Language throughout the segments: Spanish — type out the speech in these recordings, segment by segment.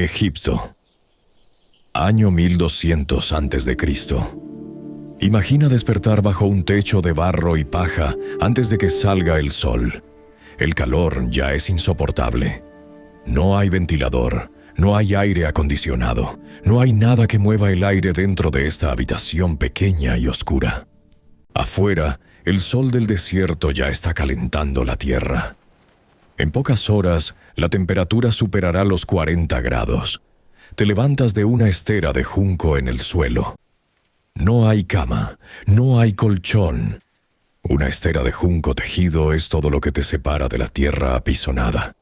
Egipto. Año 1200 a.C. Imagina despertar bajo un techo de barro y paja antes de que salga el sol. El calor ya es insoportable. No hay ventilador, no hay aire acondicionado, no hay nada que mueva el aire dentro de esta habitación pequeña y oscura. Afuera, el sol del desierto ya está calentando la tierra. En pocas horas, la temperatura superará los 40 grados. Te levantas de una estera de junco en el suelo. No hay cama, no hay colchón. Una estera de junco tejido es todo lo que te separa de la tierra apisonada.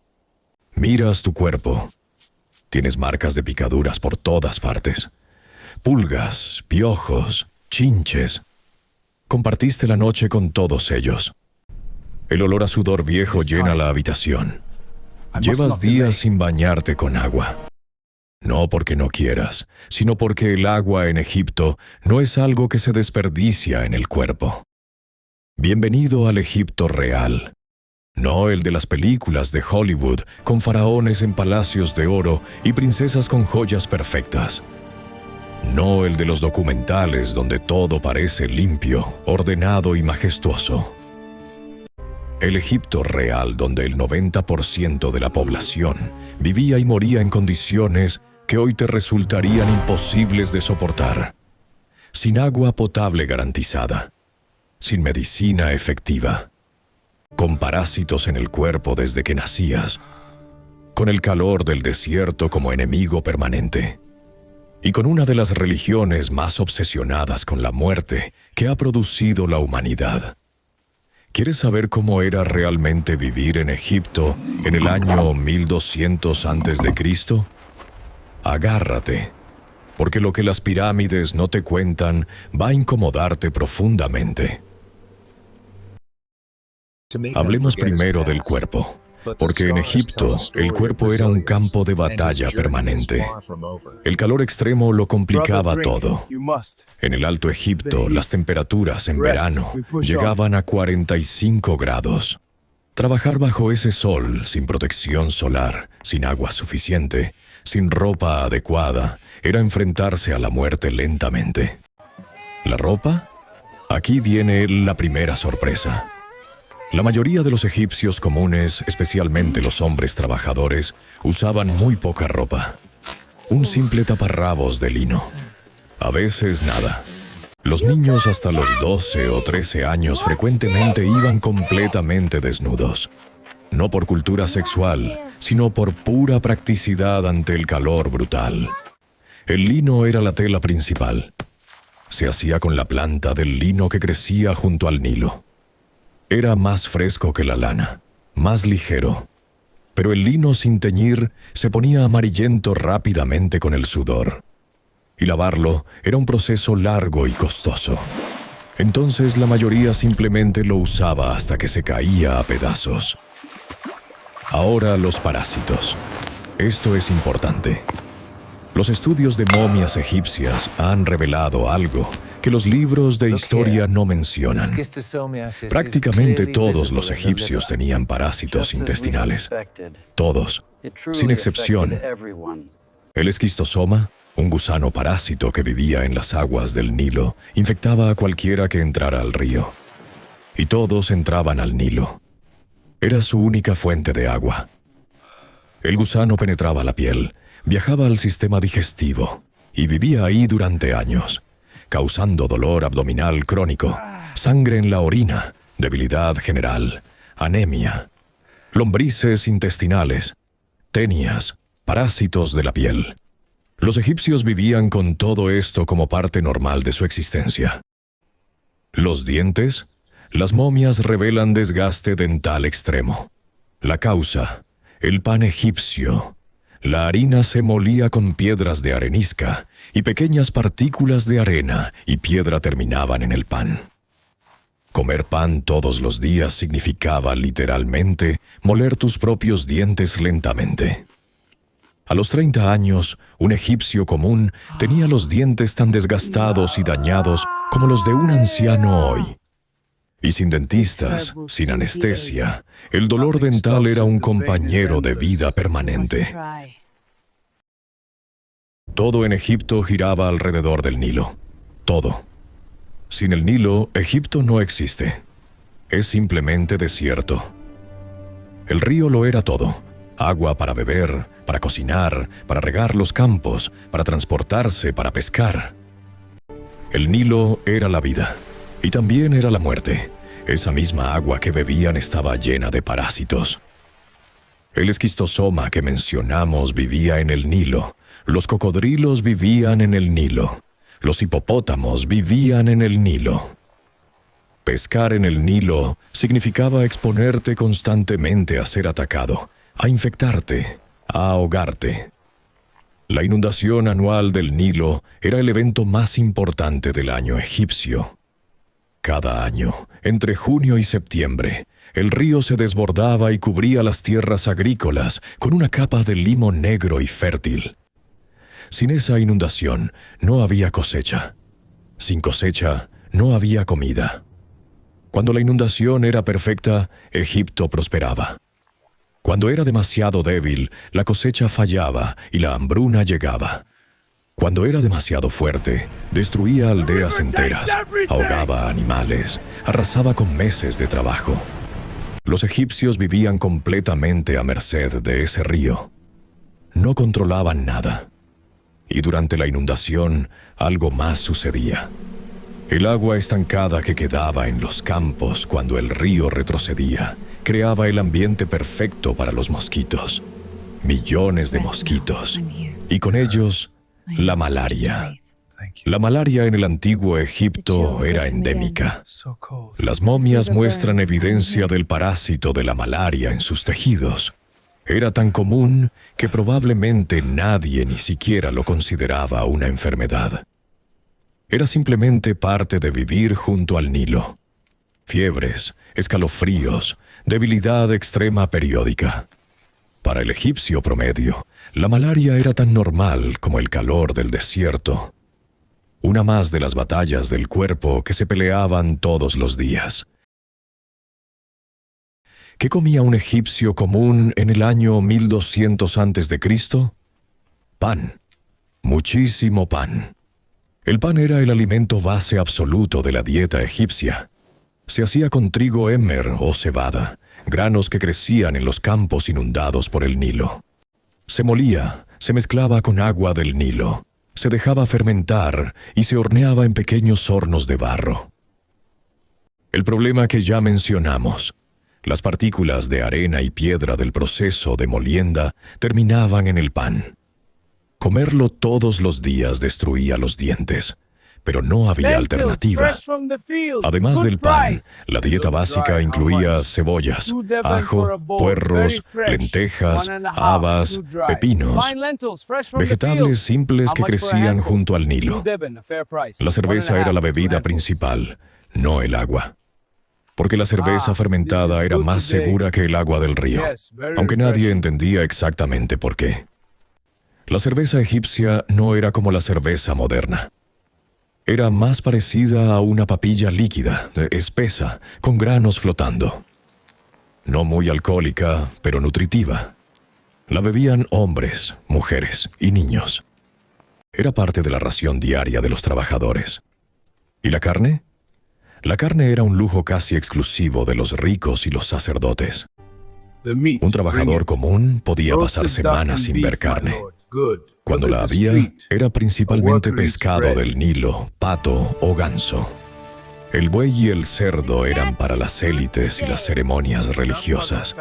Miras tu cuerpo. Tienes marcas de picaduras por todas partes. Pulgas, piojos, chinches. Compartiste la noche con todos ellos. El olor a sudor viejo llena la habitación. Llevas días sin bañarte con agua. No porque no quieras, sino porque el agua en Egipto no es algo que se desperdicia en el cuerpo. Bienvenido al Egipto real. No el de las películas de Hollywood, con faraones en palacios de oro y princesas con joyas perfectas. No el de los documentales donde todo parece limpio, ordenado y majestuoso. El Egipto real, donde el 90% de la población vivía y moría en condiciones que hoy te resultarían imposibles de soportar. Sin agua potable garantizada, sin medicina efectiva, con parásitos en el cuerpo desde que nacías, con el calor del desierto como enemigo permanente, y con una de las religiones más obsesionadas con la muerte que ha producido la humanidad. ¿Quieres saber cómo era realmente vivir en Egipto en el año 1200 a.C.? Agárrate, porque lo que las pirámides no te cuentan va a incomodarte profundamente. Hablemos primero del cuerpo, porque en Egipto el cuerpo era un campo de batalla permanente. El calor extremo lo complicaba todo. En el Alto Egipto, las temperaturas en verano llegaban a 45 grados. Trabajar bajo ese sol, sin protección solar, sin agua suficiente, sin ropa adecuada, era enfrentarse a la muerte lentamente. ¿La ropa? Aquí viene la primera sorpresa. La mayoría de los egipcios comunes, especialmente los hombres trabajadores, usaban muy poca ropa. Un simple taparrabos de lino. A veces nada. Los niños hasta los 12 o 13 años frecuentemente iban completamente desnudos. No por cultura sexual, sino por pura practicidad ante el calor brutal. El lino era la tela principal. Se hacía con la planta del lino que crecía junto al Nilo. Era más fresco que la lana, más ligero. Pero el lino sin teñir se ponía amarillento rápidamente con el sudor. Y lavarlo era un proceso largo y costoso. Entonces la mayoría simplemente lo usaba hasta que se caía a pedazos. Ahora los parásitos. Esto es importante. Los estudios de momias egipcias han revelado algo que los libros de historia no mencionan. Prácticamente todos los egipcios tenían parásitos intestinales. Todos, sin excepción. El esquistosoma, un gusano parásito que vivía en las aguas del Nilo, infectaba a cualquiera que entrara al río. Y todos entraban al Nilo. Era su única fuente de agua. El gusano penetraba la piel, viajaba al sistema digestivo y vivía ahí durante años, causando dolor abdominal crónico, sangre en la orina, debilidad general, anemia, lombrices intestinales, tenias, parásitos de la piel. Los egipcios vivían con todo esto como parte normal de su existencia. Los dientes. Las momias revelan desgaste dental extremo. La causa, el pan egipcio. La harina se molía con piedras de arenisca y pequeñas partículas de arena y piedra terminaban en el pan. Comer pan todos los días significaba literalmente moler tus propios dientes lentamente. A los 30 años, un egipcio común tenía los dientes tan desgastados y dañados como los de un anciano hoy. Y sin dentistas, sin anestesia, el dolor dental era un compañero de vida permanente. Todo en Egipto giraba alrededor del Nilo. Todo. Sin el Nilo, Egipto no existe. Es simplemente desierto. El río lo era todo. Agua para beber, para cocinar, para regar los campos, para transportarse, para pescar. El Nilo era la vida. Y también era la muerte. Esa misma agua que bebían estaba llena de parásitos. El esquistosoma que mencionamos vivía en el Nilo. Los cocodrilos vivían en el Nilo. Los hipopótamos vivían en el Nilo. Pescar en el Nilo significaba exponerte constantemente a ser atacado, a infectarte, a ahogarte. La inundación anual del Nilo era el evento más importante del año egipcio. Cada año, entre junio y septiembre, el río se desbordaba y cubría las tierras agrícolas con una capa de limo negro y fértil. Sin esa inundación, no había cosecha. Sin cosecha, no había comida. Cuando la inundación era perfecta, Egipto prosperaba. Cuando era demasiado débil, la cosecha fallaba y la hambruna llegaba. Cuando era demasiado fuerte, destruía aldeas enteras, ahogaba a animales, arrasaba con meses de trabajo. Los egipcios vivían completamente a merced de ese río. No controlaban nada. Y durante la inundación, algo más sucedía. El agua estancada que quedaba en los campos cuando el río retrocedía creaba el ambiente perfecto para los mosquitos. Millones de mosquitos. Y con ellos, la malaria. La malaria en el antiguo Egipto era endémica. Las momias muestran evidencia del parásito de la malaria en sus tejidos. Era tan común que probablemente nadie ni siquiera lo consideraba una enfermedad. Era simplemente parte de vivir junto al Nilo. Fiebres, escalofríos, debilidad extrema periódica. Para el egipcio promedio, la malaria era tan normal como el calor del desierto. Una más de las batallas del cuerpo que se peleaban todos los días. ¿Qué comía un egipcio común en el año 1200 a.C.? Pan. Muchísimo pan. El pan era el alimento base absoluto de la dieta egipcia. Se hacía con trigo emmer o cebada, granos que crecían en los campos inundados por el Nilo. Se molía, se mezclaba con agua del Nilo, se dejaba fermentar y se horneaba en pequeños hornos de barro. El problema que ya mencionamos. Las partículas de arena y piedra del proceso de molienda terminaban en el pan. Comerlo todos los días destruía los dientes, pero no había alternativa. Además del pan, la dieta básica incluía cebollas, ajo, puerros, lentejas, habas, pepinos, vegetales simples que crecían junto al Nilo. La cerveza era la bebida principal, no el agua. Porque la cerveza fermentada era más segura que el agua del río, aunque nadie entendía exactamente por qué. La cerveza egipcia no era como la cerveza moderna. Era más parecida a una papilla líquida, espesa, con granos flotando. No muy alcohólica, pero nutritiva. La bebían hombres, mujeres y niños. Era parte de la ración diaria de los trabajadores. ¿Y la carne? La carne era un lujo casi exclusivo de los ricos y los sacerdotes. Un trabajador común podía pasar semanas sin ver carne. Cuando la había, era principalmente pescado del Nilo, pato o ganso. El buey y el cerdo eran para las élites y las ceremonias religiosas.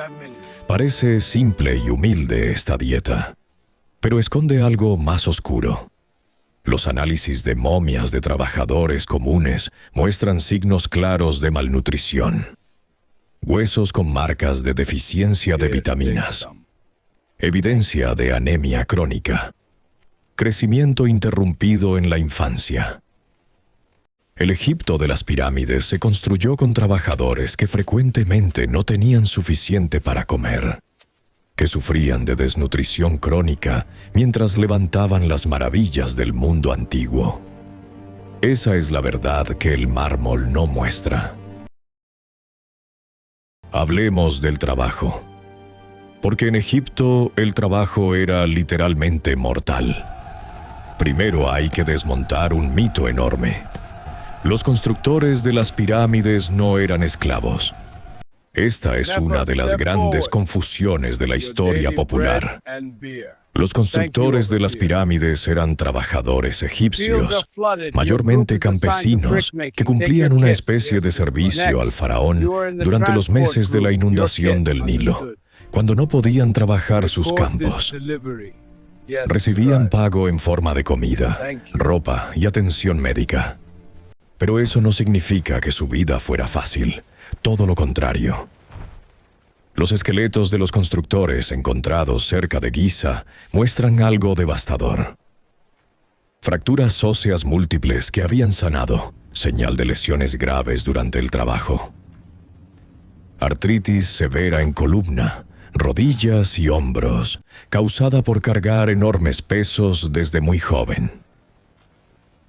Parece simple y humilde esta dieta, pero esconde algo más oscuro. Los análisis de momias de trabajadores comunes muestran signos claros de malnutrición. Huesos con marcas de deficiencia de vitaminas. Evidencia de anemia crónica. Crecimiento interrumpido en la infancia. El Egipto de las pirámides se construyó con trabajadores que frecuentemente no tenían suficiente para comer, que sufrían de desnutrición crónica mientras levantaban las maravillas del mundo antiguo. Esa es la verdad que el mármol no muestra. Hablemos del trabajo. Porque en Egipto el trabajo era literalmente mortal. Primero hay que desmontar un mito enorme. Los constructores de las pirámides no eran esclavos. Esta es una de las grandes confusiones de la historia popular. Los constructores de las pirámides eran trabajadores egipcios, mayormente campesinos, que cumplían una especie de servicio al faraón durante los meses de la inundación del Nilo, cuando no podían trabajar sus campos. Recibían pago en forma de comida, ropa y atención médica. Pero eso no significa que su vida fuera fácil, todo lo contrario. Los esqueletos de los constructores encontrados cerca de Giza muestran algo devastador. Fracturas óseas múltiples que habían sanado, señal de lesiones graves durante el trabajo. Artritis severa en columna, rodillas y hombros, causada por cargar enormes pesos desde muy joven.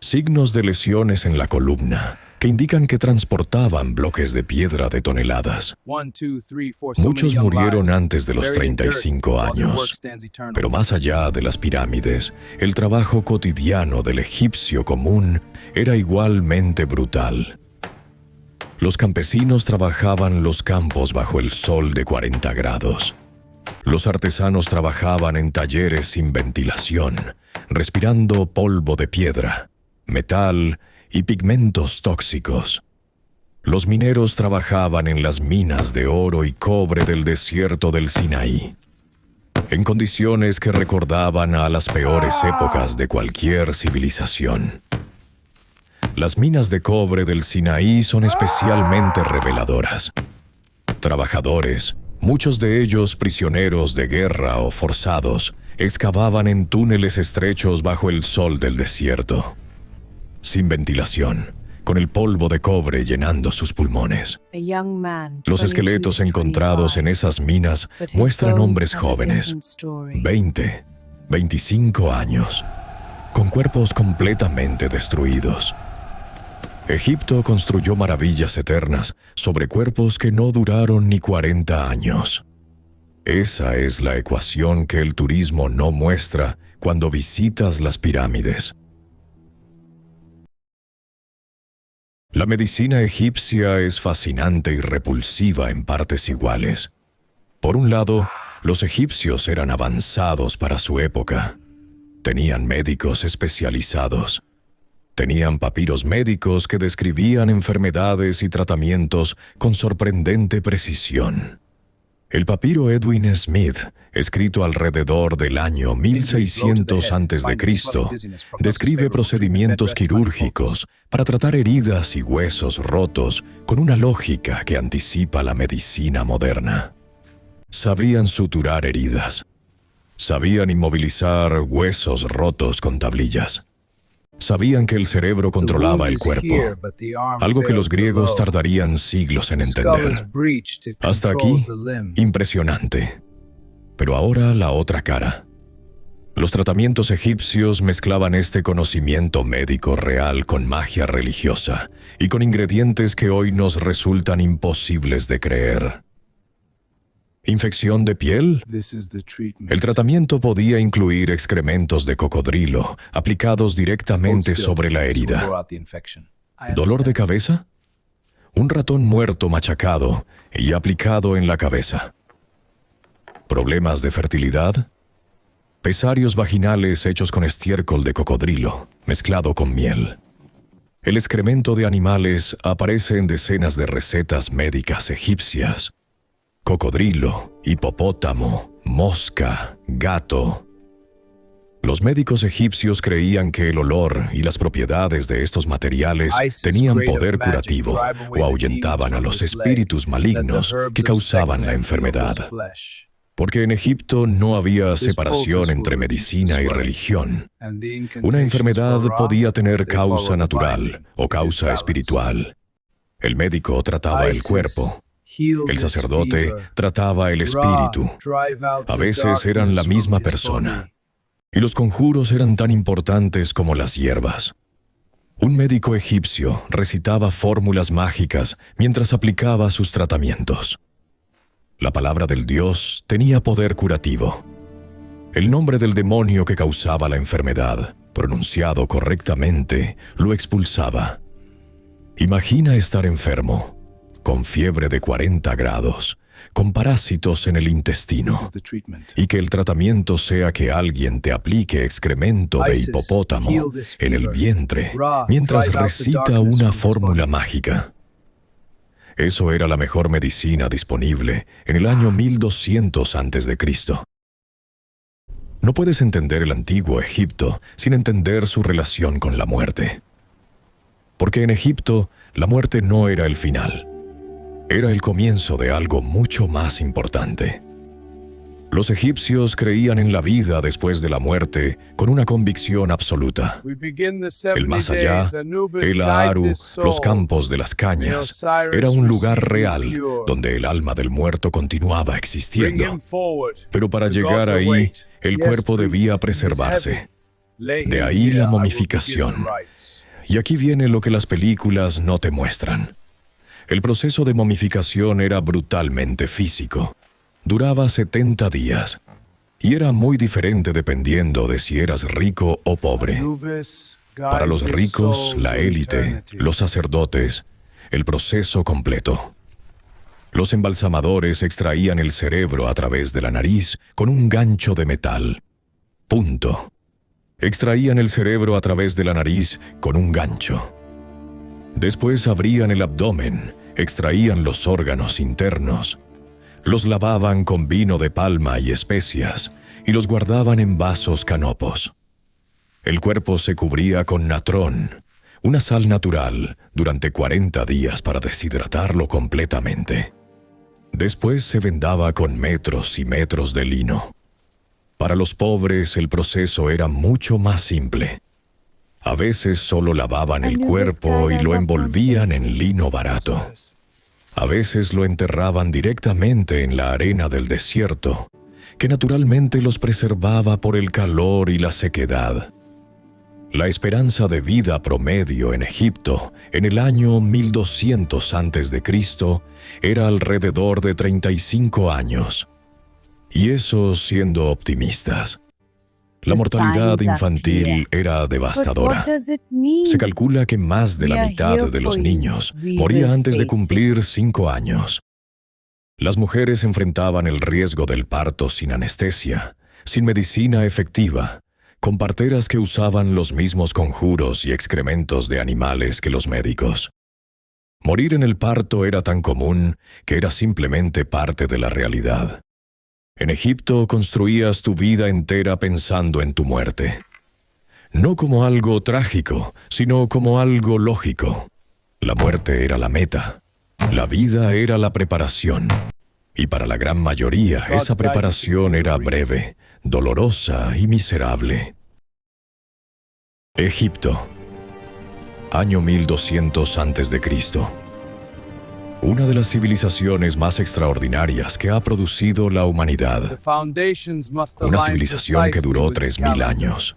Signos de lesiones en la columna, que indican que transportaban bloques de piedra de toneladas. Muchos murieron antes de los 35 años. Pero más allá de las pirámides, el trabajo cotidiano del egipcio común era igualmente brutal. Los campesinos trabajaban los campos bajo el sol de 40 grados. Los artesanos trabajaban en talleres sin ventilación, respirando polvo de piedra, metal y pigmentos tóxicos. Los mineros trabajaban en las minas de oro y cobre del desierto del Sinaí, en condiciones que recordaban a las peores épocas de cualquier civilización. Las minas de cobre del Sinaí son especialmente reveladoras. Trabajadores, muchos de ellos prisioneros de guerra o forzados, excavaban en túneles estrechos bajo el sol del desierto, sin ventilación, con el polvo de cobre llenando sus pulmones. Los esqueletos encontrados en esas minas muestran hombres jóvenes, 20, 25 años, con cuerpos completamente destruidos. Egipto construyó maravillas eternas sobre cuerpos que no duraron ni 40 años. Esa es la ecuación que el turismo no muestra cuando visitas las pirámides. La medicina egipcia es fascinante y repulsiva en partes iguales. Por un lado, los egipcios eran avanzados para su época. Tenían médicos especializados. Tenían papiros médicos que describían enfermedades y tratamientos con sorprendente precisión. El papiro Edwin Smith, escrito alrededor del año 1600 a.C., describe procedimientos quirúrgicos para tratar heridas y huesos rotos con una lógica que anticipa la medicina moderna. Sabían suturar heridas. Sabían inmovilizar huesos rotos con tablillas. Sabían que el cerebro controlaba el cuerpo, algo que los griegos tardarían siglos en entender. Hasta aquí, impresionante. Pero ahora la otra cara. Los tratamientos egipcios mezclaban este conocimiento médico real con magia religiosa y con ingredientes que hoy nos resultan imposibles de creer. ¿Infección de piel? El tratamiento podía incluir excrementos de cocodrilo aplicados directamente sobre la herida. ¿Dolor de cabeza? Un ratón muerto machacado y aplicado en la cabeza. ¿Problemas de fertilidad? Pesarios vaginales hechos con estiércol de cocodrilo, mezclado con miel. El excremento de animales aparece en decenas de recetas médicas egipcias. Cocodrilo, hipopótamo, mosca, gato. Los médicos egipcios creían que el olor y las propiedades de estos materiales tenían poder curativo o ahuyentaban a los espíritus malignos que causaban la enfermedad. Porque en Egipto no había separación entre medicina y religión. Una enfermedad podía tener causa natural o causa espiritual. El médico trataba el cuerpo. El sacerdote trataba el espíritu. A veces eran la misma persona. Y los conjuros eran tan importantes como las hierbas. Un médico egipcio recitaba fórmulas mágicas mientras aplicaba sus tratamientos. La palabra del dios tenía poder curativo. El nombre del demonio que causaba la enfermedad pronunciado correctamente, lo expulsaba. Imagina estar enfermo, con fiebre de 40 grados, con parásitos en el intestino, y que el tratamiento sea que alguien te aplique excremento de hipopótamo en el vientre mientras recita una fórmula mágica. Eso era la mejor medicina disponible en el año 1200 a.C. No puedes entender el antiguo Egipto sin entender su relación con la muerte. Porque en Egipto, la muerte no era el final. Era el comienzo de algo mucho más importante. Los egipcios creían en la vida después de la muerte con una convicción absoluta. El más allá, el Aaru, los campos de las cañas, era un lugar real donde el alma del muerto continuaba existiendo. Pero para llegar ahí, el cuerpo debía preservarse. De ahí la momificación. Y aquí viene lo que las películas no te muestran. El proceso de momificación era brutalmente físico. Duraba 70 días. Y era muy diferente dependiendo de si eras rico o pobre. Para los ricos, la élite, los sacerdotes, el proceso completo. Los embalsamadores extraían el cerebro a través de la nariz con un gancho de metal. Punto. Extraían el cerebro a través de la nariz con un gancho. Después abrían el abdomen, extraían los órganos internos, los lavaban con vino de palma y especias y los guardaban en vasos canopos. El cuerpo se cubría con natrón, una sal natural, durante 40 días para deshidratarlo completamente. Después se vendaba con metros y metros de lino. Para los pobres el proceso era mucho más simple. A veces solo lavaban el cuerpo y lo envolvían en lino barato. A veces lo enterraban directamente en la arena del desierto, que naturalmente los preservaba por el calor y la sequedad. La esperanza de vida promedio en Egipto en el año 1200 a.C. era alrededor de 35 años. Y eso siendo optimistas. La mortalidad infantil era devastadora. Se calcula que más de la mitad de los niños moría antes de cumplir 5 años. Las mujeres enfrentaban el riesgo del parto sin anestesia, sin medicina efectiva, con parteras que usaban los mismos conjuros y excrementos de animales que los médicos. Morir en el parto era tan común que era simplemente parte de la realidad. En Egipto construías tu vida entera pensando en tu muerte. No como algo trágico, sino como algo lógico. La muerte era la meta. La vida era la preparación. Y para la gran mayoría, esa preparación era breve, dolorosa y miserable. Egipto. Año 1200 a.C. Una de las civilizaciones más extraordinarias que ha producido la humanidad. Una civilización que duró 3000 años,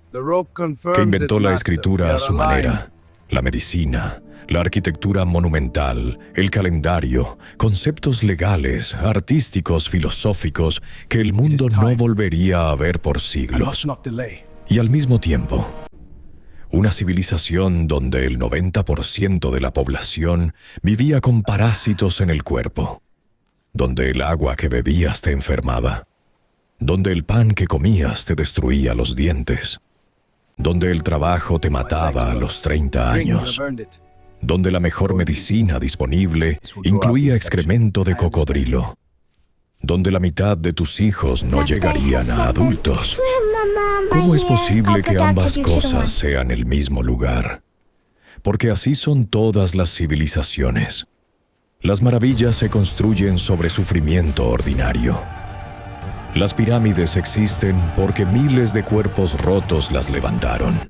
que inventó la escritura a su manera, la medicina, la arquitectura monumental, el calendario, conceptos legales, artísticos, filosóficos que el mundo no volvería a ver por siglos. Y al mismo tiempo, una civilización donde el 90% de la población vivía con parásitos en el cuerpo, donde el agua que bebías te enfermaba, donde el pan que comías te destruía los dientes, donde el trabajo te mataba a los 30 años, donde la mejor medicina disponible incluía excremento de cocodrilo, donde la mitad de tus hijos no llegarían a adultos. ¿Cómo es posible que ambas cosas sean el mismo lugar? Porque así son todas las civilizaciones. Las maravillas se construyen sobre sufrimiento ordinario. Las pirámides existen porque miles de cuerpos rotos las levantaron.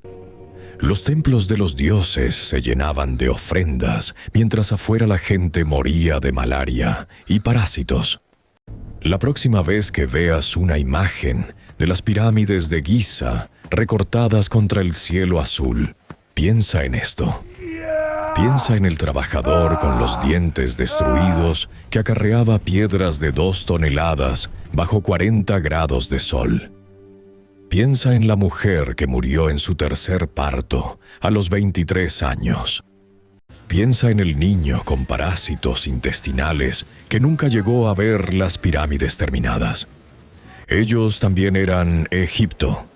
Los templos de los dioses se llenaban de ofrendas, mientras afuera la gente moría de malaria y parásitos. La próxima vez que veas una imagen de las pirámides de Giza recortadas contra el cielo azul, piensa en esto. Piensa en el trabajador con los dientes destruidos que acarreaba piedras de 2 toneladas bajo 40 grados de sol. Piensa en la mujer que murió en su tercer parto a los 23 años. Piensa en el niño con parásitos intestinales que nunca llegó a ver las pirámides terminadas. Ellos también eran Egipto.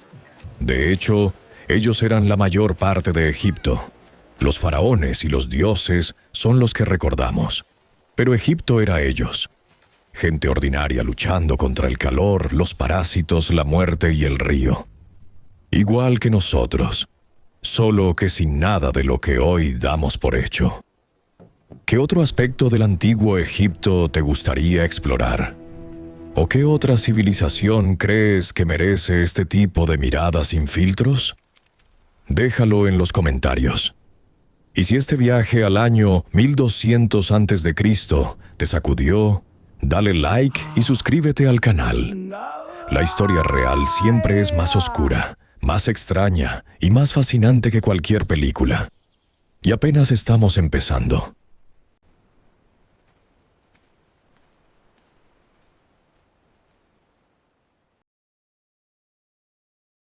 De hecho, ellos eran la mayor parte de Egipto. Los faraones y los dioses son los que recordamos. Pero Egipto era ellos. Gente ordinaria luchando contra el calor, los parásitos, la muerte y el río. Igual que nosotros, solo que sin nada de lo que hoy damos por hecho. ¿Qué otro aspecto del antiguo Egipto te gustaría explorar? ¿O qué otra civilización crees que merece este tipo de miradas sin filtros? Déjalo en los comentarios. Y si este viaje al año 1200 a.C. te sacudió, dale like y suscríbete al canal. La historia real siempre es más oscura, más extraña y más fascinante que cualquier película. Y apenas estamos empezando.